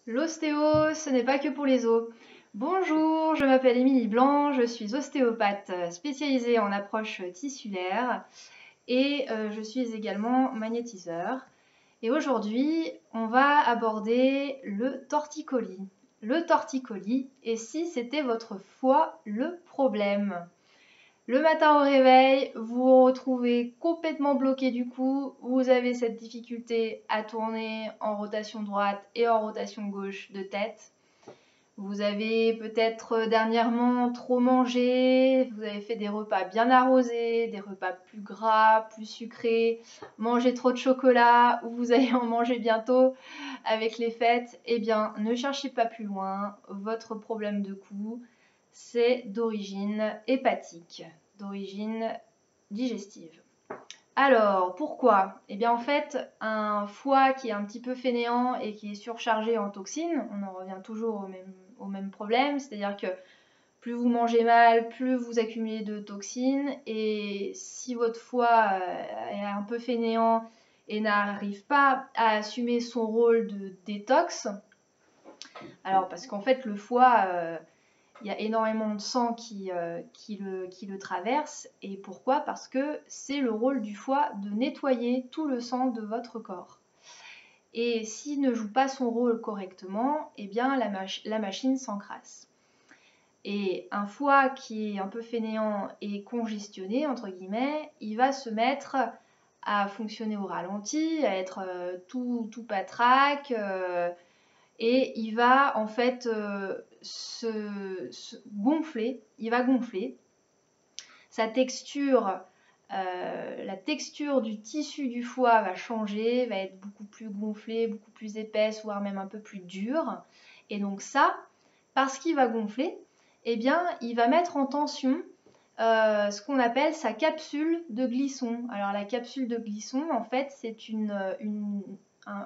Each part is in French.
L'ostéo, ce n'est pas que pour les os. Bonjour, je m'appelle Émilie Blanc, je suis ostéopathe spécialisée en approche tissulaire et je suis également magnétiseur. Et aujourd'hui, on va aborder le torticolis. Le torticolis, et si c'était votre foie le problème? Le matin au réveil, vous vous retrouvez complètement bloqué du cou, vous avez cette difficulté à tourner en rotation droite et en rotation gauche de tête. Vous avez peut-être dernièrement trop mangé, vous avez fait des repas bien arrosés, des repas plus gras, plus sucrés, mangé trop de chocolat ou vous allez en manger bientôt avec les fêtes. Eh bien, ne cherchez pas plus loin, votre problème de cou, c'est d'origine hépatique, d'origine digestive. Alors, pourquoi? Eh bien, en fait, un foie qui est un petit peu fainéant et qui est surchargé en toxines, on en revient toujours au même problème, c'est-à-dire que plus vous mangez mal, plus vous accumulez de toxines, et si votre foie est un peu fainéant et n'arrive pas à assumer son rôle de détox, alors parce qu'en fait, le foie, il y a énormément de sang qui le traverse. Et pourquoi? Parce que c'est le rôle du foie de nettoyer tout le sang de votre corps. Et s'il ne joue pas son rôle correctement, eh bien la machine s'encrasse. Et un foie qui est un peu fainéant et congestionné, entre guillemets, il va se mettre à fonctionner au ralenti, à être tout patraque, et il va en fait se gonfler, il va gonfler. Sa texture, la texture du tissu du foie va changer, va être beaucoup plus gonflée, beaucoup plus épaisse, voire même un peu plus dure. Et donc ça, parce qu'il va gonfler, eh bien, il va mettre en tension ce qu'on appelle sa capsule de Glisson. Alors la capsule de Glisson, en fait, c'est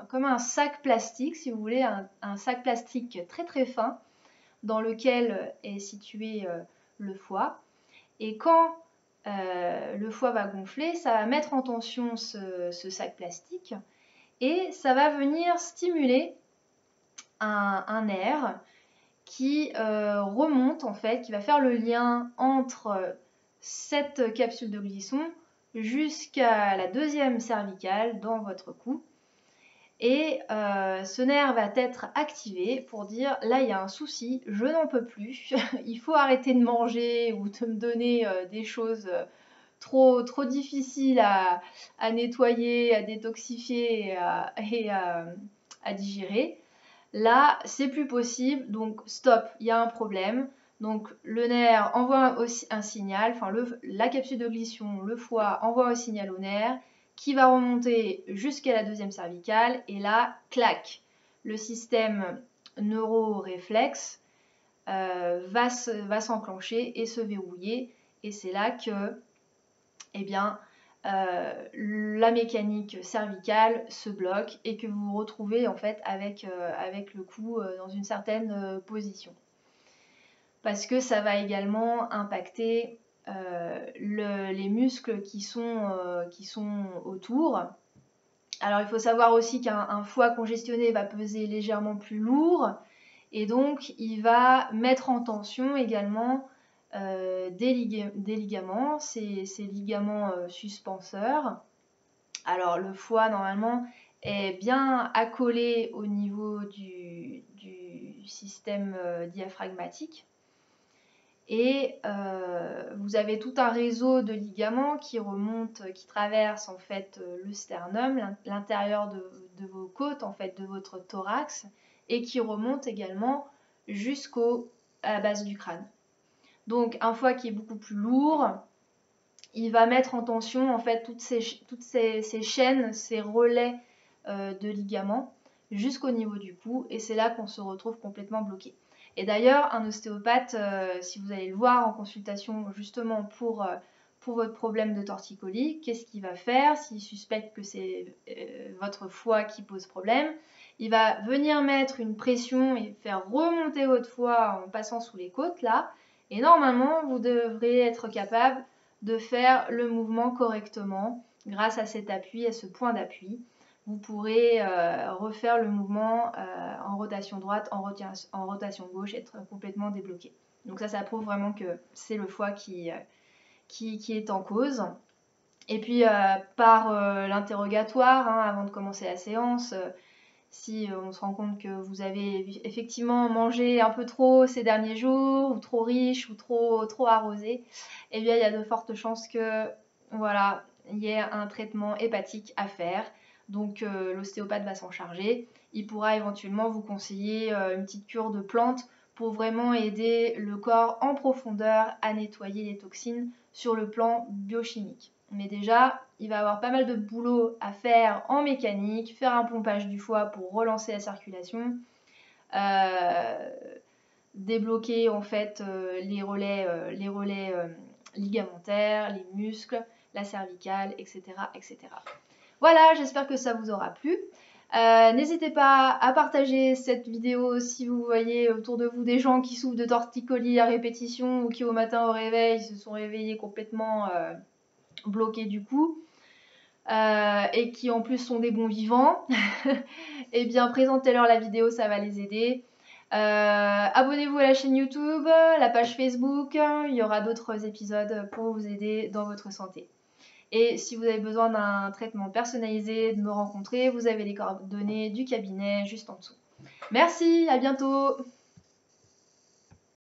comme un sac plastique, si vous voulez, un sac plastique très très fin dans lequel est situé le foie. Et quand le foie va gonfler, ça va mettre en tension ce sac plastique et ça va venir stimuler un nerf qui remonte en fait, qui va faire le lien entre cette capsule de Glisson jusqu'à la deuxième cervicale dans votre cou. Et ce nerf va être activé pour dire là il y a un souci, je n'en peux plus, il faut arrêter de manger ou de me donner des choses trop difficiles à nettoyer, à détoxifier et à digérer. Là, c'est plus possible, donc stop, il y a un problème. Donc le nerf envoie aussi un signal, enfin la capsule de Glisson, le foie envoie un signal au nerf qui va remonter jusqu'à la deuxième cervicale et là, clac, le système neuroréflexe va s'enclencher et se verrouiller et c'est là que eh bien, la mécanique cervicale se bloque et que vous vous retrouvez en fait avec le cou dans une certaine position. Parce que ça va également impacter les muscles qui sont autour. Alors il faut savoir aussi qu'un foie congestionné va peser légèrement plus lourd et donc il va mettre en tension également des ligaments, ces ligaments suspenseurs. Alors le foie normalement est bien accolé au niveau du système diaphragmatique et vous avez tout un réseau de ligaments qui remonte, qui traverse en fait le sternum, l'intérieur de vos côtes, en fait de votre thorax et qui remonte également jusqu'à la base du crâne. Donc un foie qui est beaucoup plus lourd, il va mettre en tension en fait toutes ces chaînes, ces relais de ligaments jusqu'au niveau du cou et c'est là qu'on se retrouve complètement bloqué. Et d'ailleurs, un ostéopathe, si vous allez le voir en consultation justement pour votre problème de torticolis, qu'est-ce qu'il va faire s'il suspecte que c'est votre foie qui pose problème? Il va venir mettre une pression et faire remonter votre foie en passant sous les côtes là. Et normalement, vous devrez être capable de faire le mouvement correctement grâce à cet appui, à ce point d'appui. vous pourrez refaire le mouvement en rotation droite, en rotation gauche, être complètement débloqué. Donc ça prouve vraiment que c'est le foie qui est en cause. Et puis par l'interrogatoire, hein, avant de commencer la séance, si on se rend compte que vous avez effectivement mangé un peu trop ces derniers jours, ou trop riche, ou trop arrosé, eh bien il y a de fortes chances que voilà, il y ait un traitement hépatique à faire. Donc l'ostéopathe va s'en charger. Il pourra éventuellement vous conseiller une petite cure de plantes pour vraiment aider le corps en profondeur à nettoyer les toxines sur le plan biochimique. Mais déjà, il va avoir pas mal de boulot à faire en mécanique, faire un pompage du foie pour relancer la circulation, débloquer en fait les relais ligamentaires, les muscles, la cervicale, etc. etc. Voilà, j'espère que ça vous aura plu. N'hésitez pas à partager cette vidéo si vous voyez autour de vous des gens qui souffrent de torticolis à répétition ou qui au matin au réveil se sont réveillés complètement bloqués du cou et qui en plus sont des bons vivants. Eh bien présentez-leur la vidéo, ça va les aider. Abonnez-vous à la chaîne YouTube, la page Facebook, il y aura d'autres épisodes pour vous aider dans votre santé. Et si vous avez besoin d'un traitement personnalisé, de me rencontrer, vous avez les coordonnées du cabinet juste en dessous. Merci, à bientôt!